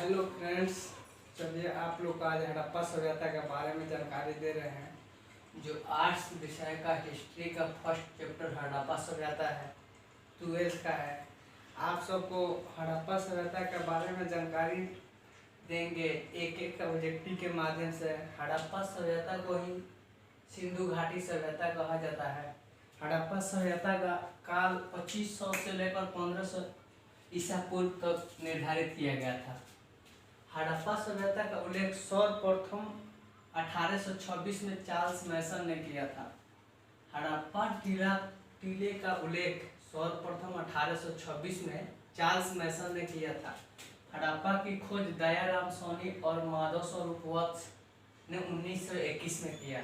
Hello friends, चलिए आप लोग को आज हड़प्पा सभ्यता के बारे में जानकारी दे रहे हैं। जो आर्ट्स विषय का हिस्ट्री का फर्स्ट चैप्टर हड़प्पा सभ्यता है, 12th का है। आप सबको हड़प्पा सभ्यता के बारे में जानकारी देंगे एक एक ऑब्जेक्टिव के माध्यम से। हड़प्पा सभ्यता को ही सिंधु घाटी सभ्यता कहा जाता है। हड़प्पा सभ्यता का काल 2500 से लेकर 1500 ईसा पूर्व तक निर्धारित किया गया था। हड़प्पा सभ्यता का उल्लेख सर्वप्रथम 1826 में चार्ल्स मैसन ने किया था। हड़प्पा टीले का उल्लेख सर्वप्रथम 1826 में चार्ल्स मैसन ने किया था। हड़प्पा की खोज दयाराम सोनी और माधव स्वरूप वत्स ने 1921 में किया।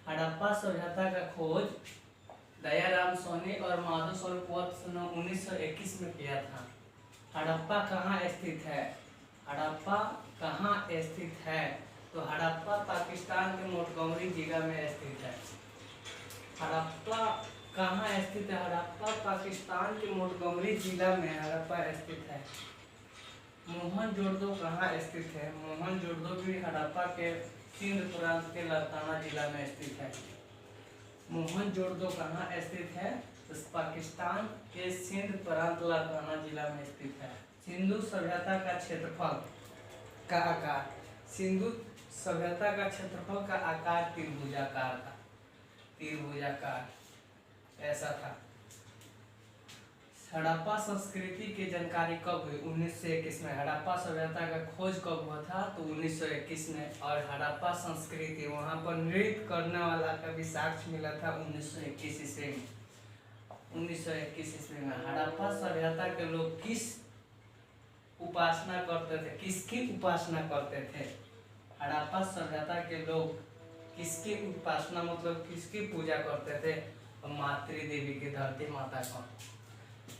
हड़प्पा सभ्यता का खोज दयाराम सोनी और माधव स्वरूप वत्स ने 1921 में किया था। हड़प्पा कहाँ स्थित है? हड़प्पा कहाँ स्थित है? तो हड़प्पा पाकिस्तान के मोंटगोमरी जिला में स्थित है। हड़प्पा कहाँ स्थित है? हड़प्पा पाकिस्तान के मोंटगोमरी जिला में हड़प्पा स्थित है। मोहनजोदड़ो कहाँ स्थित है? मोहनजोदड़ो भी हड़प्पा के सिंध प्रांत के लाड़काना जिला में स्थित है। मोहनजोदड़ो कहाँ स्थित है? तो पाकिस्तान के सिंध प्रांत लाड़काना जिला में स्थित है। सिंधु सभ्यता का क्षेत्रफल का आकार, सिंधु सभ्यता का क्षेत्रफल का आकार त्रिभुजाकार था। त्रिभुजाकार ऐसा था। हड़प्पा संस्कृति की जानकारी कब हुई? 1921 में। हड़प्पा सभ्यता का खोज कब हुआ था? तो 1921 में। और हड़प्पा संस्कृति, वहाँ पर नृत्य करने वाला का भी साक्ष्य मिला था 1921 ईस्वी में। 1921 ईस्वी में हड़प्पा सभ्यता के लोग किस उपासना करते थे? किसकी उपासना करते थे? हड़प्पा सभ्यता के लोग किसकी उपासना मतलब किसकी पूजा करते थे? मातृ देवी की, धरती माता का।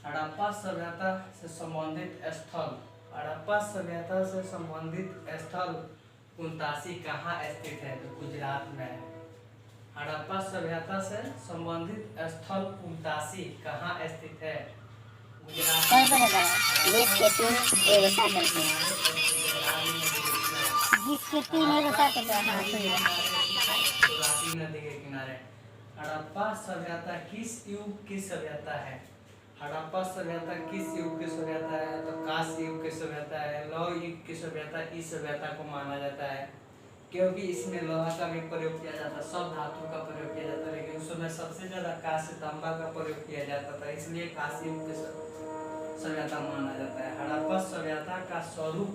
हड़प्पा सभ्यता से संबंधित स्थल, हड़प्पा सभ्यता से संबंधित स्थल कुंतासी कहाँ स्थित है? तो गुजरात में है। हड़प्पा सभ्यता से संबंधित स्थल कुंतासी कहाँ स्थित है? गुजरात नदी के किनारे। हड़प्पा सभ्यता किस युग की सभ्यता है? हड़प्पा सभ्यता किस युग की सभ्यता है? तो कांस्य युग की सभ्यता है। लौह युग की सभ्यता इस सभ्यता को माना जाता है, क्योंकि इसमें लोहा का भी प्रयोग किया जाता है, सब धातु का प्रयोग किया जाता है, लेकिन उस समय सबसे ज्यादा कांस्य तांबा का प्रयोग किया जाता था, इसलिए कांस्य युग की सभ्यता माना जाता है। हड़प्पा सभ्यता का स्वरूप,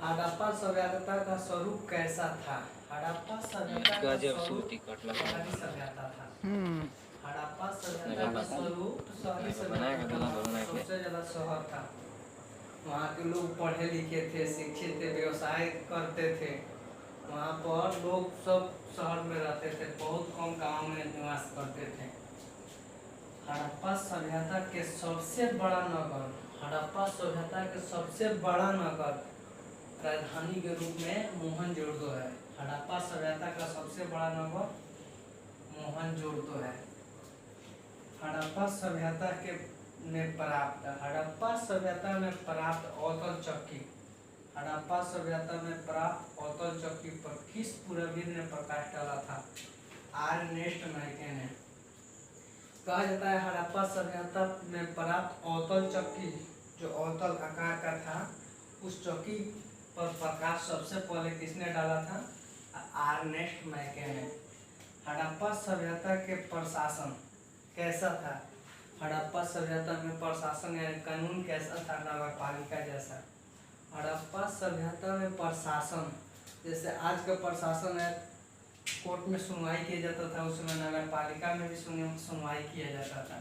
हड़प्पा सभ्यता का स्वरूप कैसा था? हड़प्पा सभ्यता का स्वरूप शहरी सभ्यता था। हड़प्पा सभ्यता का स्वरूप शहरी सभ्यता था, सबसे ज्यादा शहर था। वहाँ के लोग पढ़े लिखे थे, शिक्षित थे, व्यवसाय करते थे। वहाँ पर लोग सब शहर में रहते थे, बहुत कम गांव में निवास करते थे। हड़प्पा सभ्यता के सबसे बड़ा नगर, हड़प्पा सभ्यता के सबसे बड़ा नगर राजधानी के रूप में मोहनजोदड़ो है। हड़प्पा सभ्यता का सबसे बड़ा नगर मोहनजोदड़ो है। हड़प्पा सभ्यता के में प्राप्त, हड़प्पा सभ्यता में प्राप्त अवतल चक्की, हड़प्पा सभ्यता में प्राप्त अवतल चक्की पर किस पुरोहित ने प्रकाश डाला था? अर्नेस्ट मैके ने। कहा जाता है हड़प्पा सभ्यता में प्राप्त अवतल चक्की, जो अवतल आकार का था, उस चक्की पर प्रकाश सबसे पहले किसने डाला था? अर्नेस्ट मैके ने। हड़प्पा सभ्यता के प्रशासन कैसा था? हड़प्पा सभ्यता में प्रशासन यानी कानून कैसा था? नगरपालिका जैसा। हड़प्पा सभ्यता में प्रशासन, जैसे आज का प्रशासन है, कोर्ट में सुनवाई किया जाता था, उस समय नगरपालिका में भी सुनवाई किया जाता था।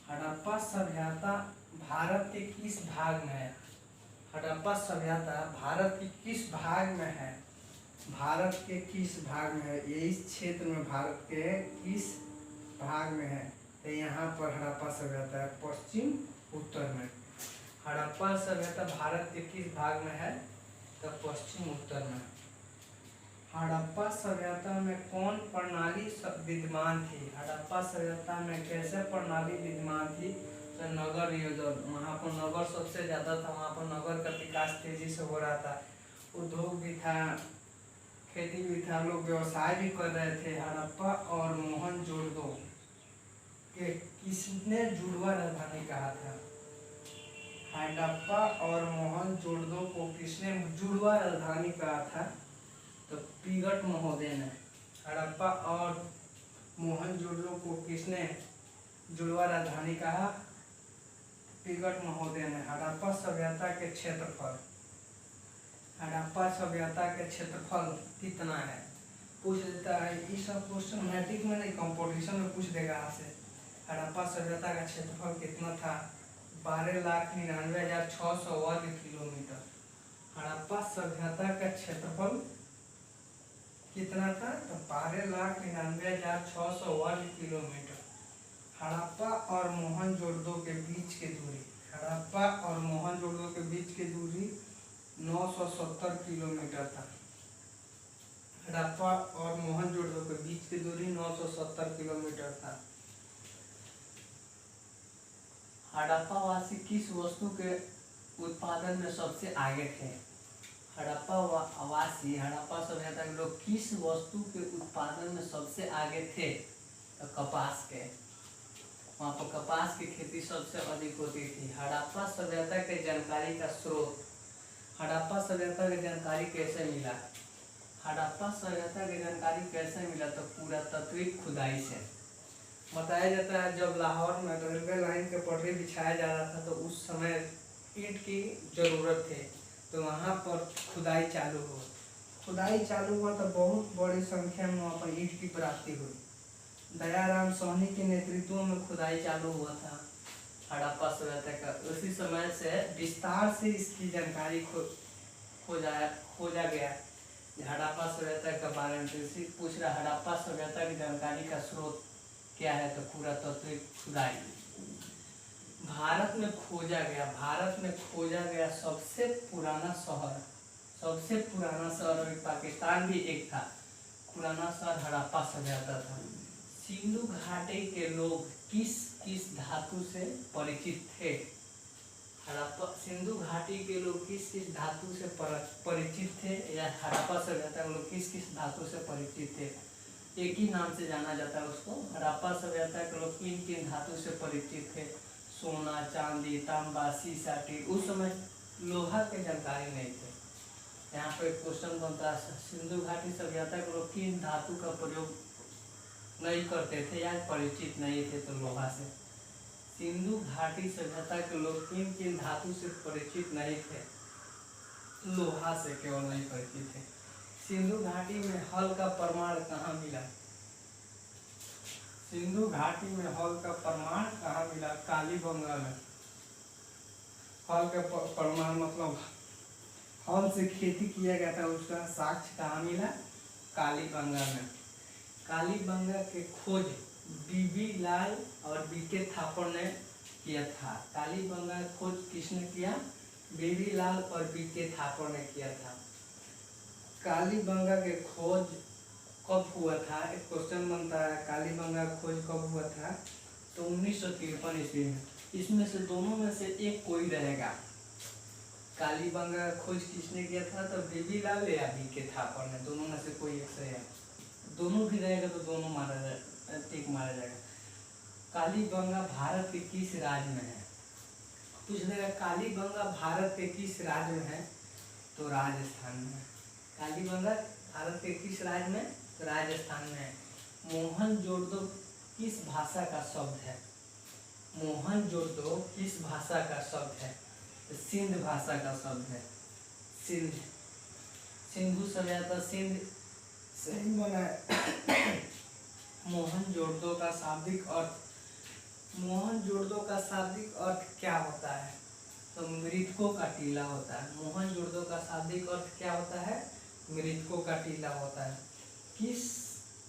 हड़प्पा सभ्यता भारत के किस भाग में है? हड़प्पा सभ्यता भारत के किस भाग में है? भारत के किस भाग में है? ये इस क्षेत्र में भारत के किस भाग में है? तो यहाँ पर हड़प्पा सभ्यता है पश्चिम उत्तर में। हड़प्पा सभ्यता भारत के किस भाग में है? तो पश्चिम उत्तर में। हड़प्पा सभ्यता में कौन प्रणाली विद्यमान थी? हड़प्पा सभ्यता में कैसे प्रणाली विद्यमान थी? तो नगर नियोजन, वहाँ पर नगर सबसे ज्यादा था, वहाँ पर नगर का विकास विकास तेजी से हो रहा था, उद्योग भी था, खेती भी था, लोग व्यवसाय भी कर रहे थे। हड़प्पा और मोहनजोदड़ो के किसने जुड़वा राजधानी कहा था? हड़प्पा और मोहनजोदड़ो को किसने जुड़वा राजधानी कहा था? तो पिगट महोदय ने। हड़प्पा और मोहनजोदड़ो को किसने जुड़वा राजधानी कहा? पिगट महोदय ने। हड़प्पा सभ्यता के क्षेत्रफल, हड़प्पा सभ्यता के क्षेत्रफल कितना है? पूछ देता है। ये सब क्वेश्चन मैट्रिक में नहीं, कंपटीशन में पूछ देगा आपसे। हड़प्पा सभ्यता का क्षेत्रफल कितना था? 12,99,600 वर्ग किलोमीटर। हड़प्पा सभ्यता का क्षेत्रफल कितना था? तो 12,99,600 वर्ग किलोमीटर। हड़प्पा और मोहनजोदड़ो के बीच की दूरी, हड़प्पा और मोहनजोदड़ो के बीच की दूरी 970 किलोमीटर था। हड़प्पा और मोहनजोदड़ो के बीच की दूरी 970 किलोमीटर था। हड़प्पा वासी किस वस्तु के उत्पादन में सबसे आगे थे? हड़प्पा वासी, हड़प्पा सभ्यता के लोग किस वस्तु के उत्पादन में सबसे आगे थे? तो कपास के। वहाँ पर कपास की खेती सबसे अधिक होती थी। हड़प्पा सभ्यता के जानकारी का स्रोत, हड़प्पा सभ्यता की जानकारी कैसे मिला? हड़प्पा सभ्यता की जानकारी कैसे मिला? तो पुरातात्विक खुदाई से। बताया जाता है जब लाहौर में रेलवे लाइन के पटरी बिछाया जा रहा था तो उस समय ईंट की जरूरत थी, तो वहाँ पर खुदाई चालू हुआ। खुदाई चालू हुआ तो बहुत बड़ी संख्या में वहाँ पर ईंट की प्राप्ति हुई। दयाराम सोहनी के नेतृत्व में खुदाई चालू हुआ था हड़प्पा सभ्यता का। उसी समय से विस्तार से इसकी जानकारी खोजा गया। हड़प्पा सभ्यता के बारे में पूछ रहा, हड़प्पा सभ्यता की जानकारी का स्रोत क्या है? तो पुरातात्विक खुदाई। भारत में खोजा गया सबसे पुराना शहर, सबसे पुराना शहर अभी पाकिस्तान भी एक था, पुराना शहर हड़प्पा सभ्यता था। सिंधु घाटी के लोग किस किस धातु से परिचित थे? हड़प्पा सिंधु घाटी के लोग किस किस धातु से परिचित थे, या हड़प्पा सभ्यता के लोग किस किस धातु से परिचित थे? एक ही नाम से जाना जाता है उसको। हड़प्पा सभ्यता के लोग किन किन धातु से परिचित थे? सोना, चांदी, तांबा, सीसा, टील। उस समय लोहा के जानकारी नहीं थे। यहाँ पे क्वेश्चन बनता है, सिंधु घाटी सभ्यता के लोग किन धातु का प्रयोग नहीं करते थे या परिचित नहीं थे? तो लोहा से। सिंधु घाटी सभ्यता के लोग किन किन धातु से परिचित नहीं थे? लोहा से केवल नहीं परिचित थे। सिंधु घाटी में हल का प्रमाण कहाँ मिला? सिंधु घाटी में हल का प्रमाण कहाँ मिला? कालीबंगा में। हल का प्रमाण मतलब हल से खेती किया गया था, उसका साक्ष्य कहाँ मिला? कालीबंगा में। कालीबंगा के खोज बीबी लाल और बीके थापर ने किया था। कालीबंगा खोज किसने किया? बीबी लाल और बीके थापर ने किया था। कालीबंगा के खोज कब हुआ था? एक क्वेश्चन बनता है, कालीबंगा खोज कब हुआ था? तो 1953 ईस्वी में। इसमें से दोनों में से एक कोई रहेगा। कालीबंगा खोज किसने किया था? तो बीबी लाल या बीके थापर ने, दोनों में से कोई एक सही है। दोनों भी रहेगा तो दोनों मारा जाएगा। कालीबंगा भारत के किस राज्य में है? पूछ देगा कालीबंगा भारत के किस राज्य में है? तो राजस्थान में। कालीबंगा भारत के किस राज्य में? तो राजस्थान में है। मोहनजोदड़ो किस भाषा का शब्द है? मोहनजोदड़ो किस भाषा का शब्द है? तो सिंध भाषा का शब्द है। सिंध, सिंधु सभ्यता सिंध सही बना है। मोहनजोदड़ो का शाब्दिक अर्थ, मोहनजोदड़ो का शाब्दिक अर्थ क्या होता है? तो मृतकों का टीला होता है। मोहनजोदड़ो का शाब्दिक अर्थ क्या होता है? मृतकों का टीला होता है। किस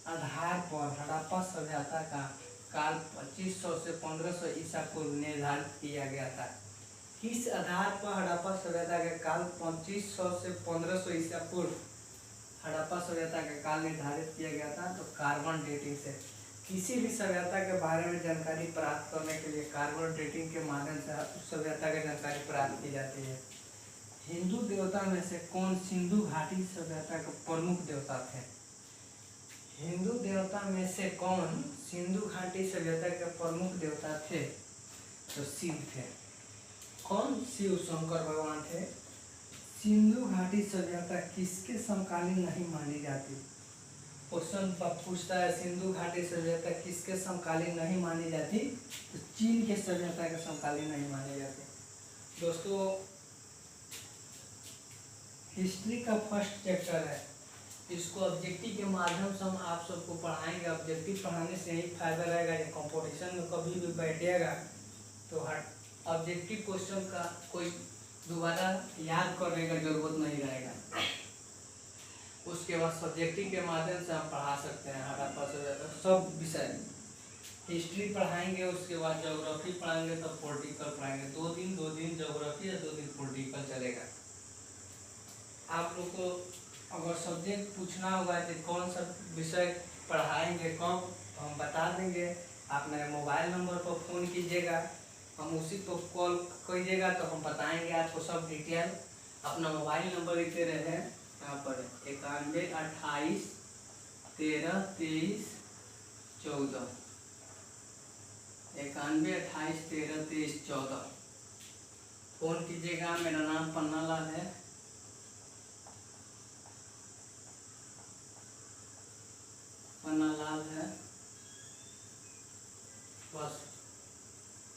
आधार पर हड़प्पा सभ्यता का काल 2500 से 1500 ईसा पूर्व निर्धारित किया गया था? किस आधार पर हड़प्पा सभ्यता के काल 2500 से 1500 ईसा पूर्व हड़प्पा सभ्यता का काल निर्धारित किया गया था? तो कार्बन डेटिंग से। किसी भी सभ्यता के बारे में जानकारी प्राप्त करने के लिए कार्बन डेटिंग के माध्यम से उस सभ्यता की जानकारी प्राप्त की जाती है। हिंदू देवता में से कौन सिंधु घाटी सभ्यता के प्रमुख देवता थे? हिंदू देवता में से कौन सिंधु घाटी सभ्यता के प्रमुख देवता थे? तो शिव थे। कौन? शिव शंकर भगवान थे। सिंधु घाटी सभ्यता किसके समकालीन नहीं मानी जाती? क्वेश्चन पूछता है सिंधु घाटी सभ्यता किसके समकालीन नहीं मानी जाती? तो चीन के सभ्यता के समकालीन नहीं मानी जाती। दोस्तों हिस्ट्री का फर्स्ट चैप्टर है, इसको ऑब्जेक्टिव के माध्यम से हम आप सबको पढ़ाएंगे। ऑब्जेक्टिव पढ़ाने से यही फायदा रहेगा, ये कंपटीशन में कभी भी बैठिएगा तो ऑब्जेक्टिव क्वेश्चन का कोई दोबारा याद करने का जरूरत नहीं रहेगा। उसके बाद सब्जेक्टिव के माध्यम से हम पढ़ा सकते हैं हड़प्पा सभ्यता सब विषय। हिस्ट्री पढ़ाएंगे, उसके बाद ज्योग्राफी पढ़ाएंगे, तब पॉलिटिकल पढ़ाएंगे। 2 दिन ज्योग्राफी या 2 दिन पॉलिटिकल चलेगा। आप लोग को अगर सब्जेक्ट पूछना होगा कि कौन सा विषय पढ़ाएंगे कब, हम बता देंगे। आप मेरे मोबाइल नंबर पर फ़ोन कीजिएगा, हम उसी पर कॉल कीजिएगा तो हम बताएंगे आपको सब डिटेल। अपना मोबाइल नंबर लिखते रहे यहाँ पर 91 28 13 23 14, 91 28 13 23 14 फ़ोन कीजिएगा। मेरा नाम पन्नालाल है। पन्नालाल है। बस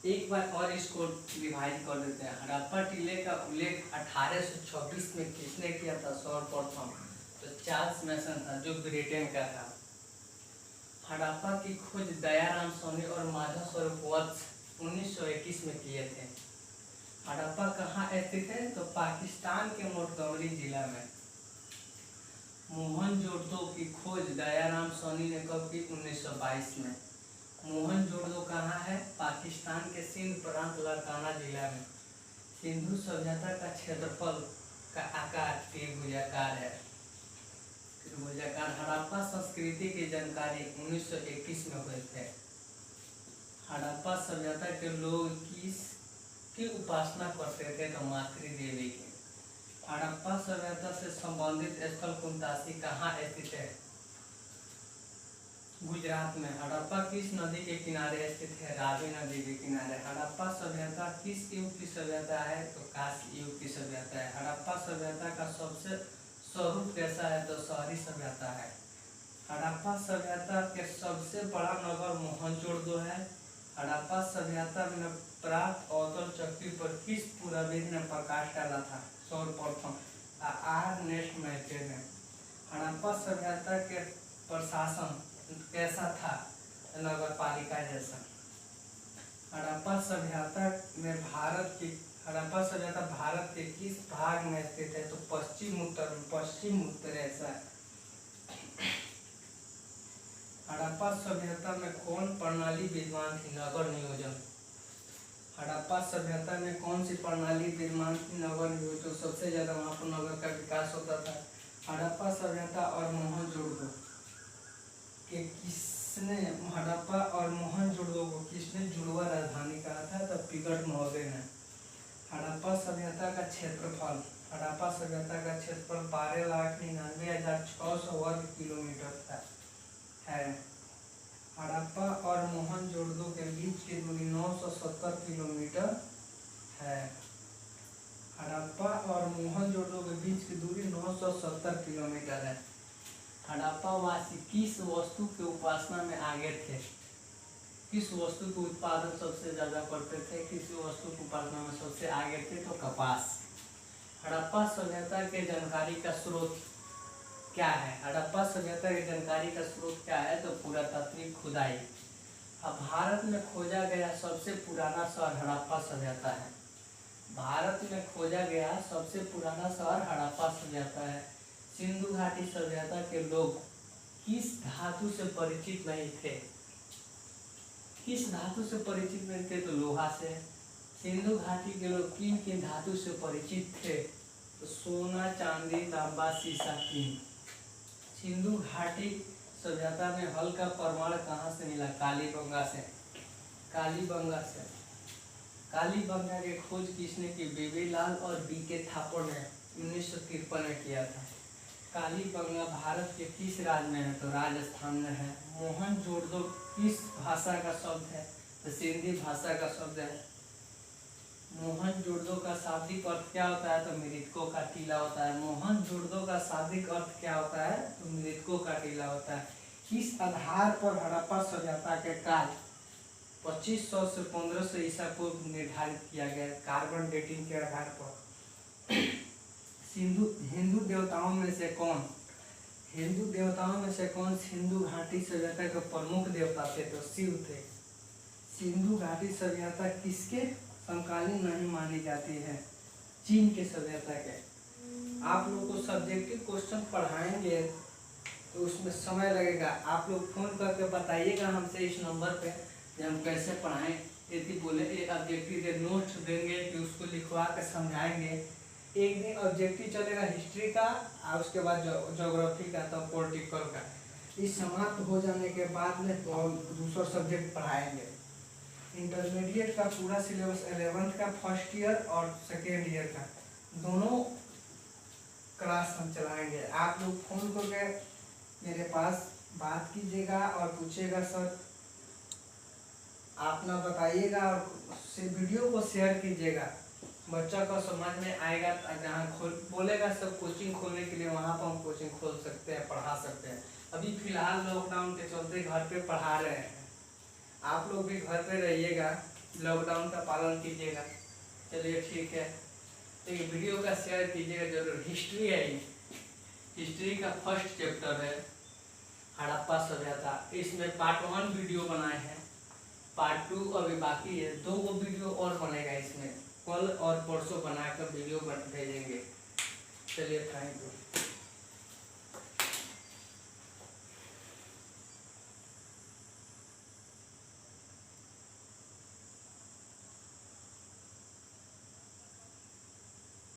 एक बार और इसको रिवाइज कर देते हैं। हड़प्पा टीले का उल्लेख 1826 में किसने किया था सर्वप्रथम? तो चार्ल्स मैसन था, जो ब्रिटेन का था। हड़प्पा की खोज दयाराम सोनी और माधव स्वरूप वत्स 1921 में किए थे। हड़प्पा कहाँ स्थित है? तो पाकिस्तान के मोंटगोमरी जिला में। मोहनजोदड़ो की खोज दयाराम सोनी ने कब की? 1922 में। मोहनजोदड़ो कहाँ है? पाकिस्तान के सिंध प्रांत लाड़काना जिला में। सिंधु सभ्यता का क्षेत्रफल का आकार त्रिभुजाकार है। त्रिभुजाकार। हड़प्पा संस्कृति की जानकारी 1921 में हुए थे। हड़प्पा सभ्यता के लोग किसकी उपासना करते थे? तो मातृ देवी की। हड़प्पा सभ्यता से संबंधित स्थल कुंतासी कहाँ स्थित है? गुजरात में। हड़प्पा किस नदी के किनारे स्थित है? रावी नदी के किनारे। हड़प्पा सभ्यता किस युग की सभ्यता है? तो कांस्य युग की सभ्यता है। हड़प्पा सभ्यता का सबसे स्वरूप कैसा है? तो शहरी सभ्यता है। हड़प्पा सभ्यता के सबसे बड़ा नगर मोहनजोदड़ो है। हड़प्पा सभ्यता में प्राप्त अवतल चक्की पर किस पुराविद ने प्रकाश डाला था सर्वप्रथम? आर्नेस्ट मैथे ने। हड़प्पा सभ्यता के प्रशासन कैसा था? नगर पालिका जैसा। हड़प्पा सभ्यता में हड़प्पा सभ्यता भारत के किस भाग में स्थित है? तो पश्चिम उत्तर ऐसा। हड़प्पा सभ्यता में कौन प्रणाली विद्यमान थी? नगर नियोजन। हड़प्पा सभ्यता में कौन सी प्रणाली विद्यमान थी? नगर नियोजन। सबसे ज्यादा वहाँ पर नगर का विकास होता था। हड़प्पा सभ्यता और मोहनजोदड़ो के किसने हड़प्पा और मोहनजोदड़ो को किसने जुड़वा राजधानी कहा था? तो पिगट महोदय ने। हड़प्पा सभ्यता का क्षेत्रफल। हड़प्पा सभ्यता का क्षेत्रफल 12,99,600 वर्ग किलोमीटर था है। हड़प्पा और मोहनजोदड़ो के बीच की दूरी 970 किलोमीटर है। हड़प्पा और मोहनजोदड़ो के बीच की दूरी 970 किलोमीटर है। हड़प्पा वासी किस वस्तु के उपासना में आगे थे? किस वस्तु के उत्पादन सबसे ज्यादा करते थे? किस वस्तु की उपासना में सबसे आगे थे? तो कपास। हड़प्पा सभ्यता के जानकारी का स्रोत क्या है? हड़प्पा सभ्यता की जानकारी का स्रोत क्या है? तो पुरातात्विक खुदाई। अब भारत में खोजा गया सबसे पुराना शहर हड़प्पा सभ्यता है। भारत में खोजा गया सबसे पुराना शहर हड़प्पा सभ्यता है। सिंधु घाटी सभ्यता के लोग किस धातु से परिचित नहीं थे? किस धातु से परिचित नहीं थे? तो लोहा से। सिंधु घाटी के लोग किन किन धातु से परिचित थे? तो सोना, चांदी, तांबा, सीसा, टीन। सिंधु घाटी सभ्यता में हल का प्रमाण कहाँ से मिला? कालीबंगा से। कालीबंगा से। कालीबंगा की खोज किसने की? बेबीलाल और बी.के. थापर ने 1953 में किया था। कालीबंगा भारत के किस राज्य में है? तो राजस्थान में है। मोहनजोदड़ो किस भाषा का शब्द है? तो सिंधी भाषा का शब्द है। मोहनजोदड़ो का शाब्दिक अर्थ क्या होता है? तो मृतकों का टीला होता है। मोहनजोदड़ो का शाब्दिक अर्थ क्या होता है? तो मृतकों का टीला होता है। किस आधार पर हड़प्पा सभ्यता के काल 2500 से 1500 ईसा पूर्व निर्धारित किया गया? कार्बन डेटिंग के आधार पर। हिंदू देवताओं में से कौन सिंधु घाटी सभ्यता के प्रमुख देवता थे? तो शिव थे। सिंधु घाटी सभ्यता किसके समकालीन नहीं मानी जाती है? चीन के सभ्यता के। आप लोग को सब्जेक्टिव क्वेश्चन पढ़ाएंगे तो उसमें समय लगेगा। आप लोग फोन करके बताइएगा हमसे इस नंबर पे कि हम कैसे पढ़ाएं। यदि बोले एक ऑब्जेक्टिव दे नोट्स देंगे कि उसको लिखवा के समझाएंगे। एक दिन ऑब्जेक्टिव चलेगा हिस्ट्री का और उसके बाद ज्योग्राफी का, तो पॉलिटिकल का। इस समाप्त हो जाने के बाद में दूसरा सब्जेक्ट पढ़ाएंगे। इंटरमीडिएट का पूरा सिलेबस 11th का फर्स्ट ईयर और सेकेंड ईयर का दोनों क्लास हम चलाएंगे। आप लोग फोन करके मेरे पास बात कीजिएगा और पूछिएगा सर, आप ना बताइएगा और से वीडियो को शेयर कीजिएगा। बच्चा को समझ में आएगा। जहाँ बोलेगा सब कोचिंग खोलने के लिए, वहाँ पर हम कोचिंग खोल सकते हैं, पढ़ा सकते हैं। अभी फिलहाल लॉकडाउन के चलते घर पे पढ़ा रहे हैं। आप लोग भी घर पे रहिएगा, लॉकडाउन का पालन कीजिएगा। चलिए ठीक है, तो ये वीडियो का शेयर कीजिएगा जरूर। हिस्ट्री है, हिस्ट्री का फर्स्ट चैप्टर है हड़प्पा सभ्यता। इसमें पार्ट 1 वीडियो बनाए हैं, पार्ट 2 अभी बाकी है। 2 वीडियो और बनेगा इसमें, कल और परसों बनाकर वीडियो भेजेंगे। चलिए थैंक यू।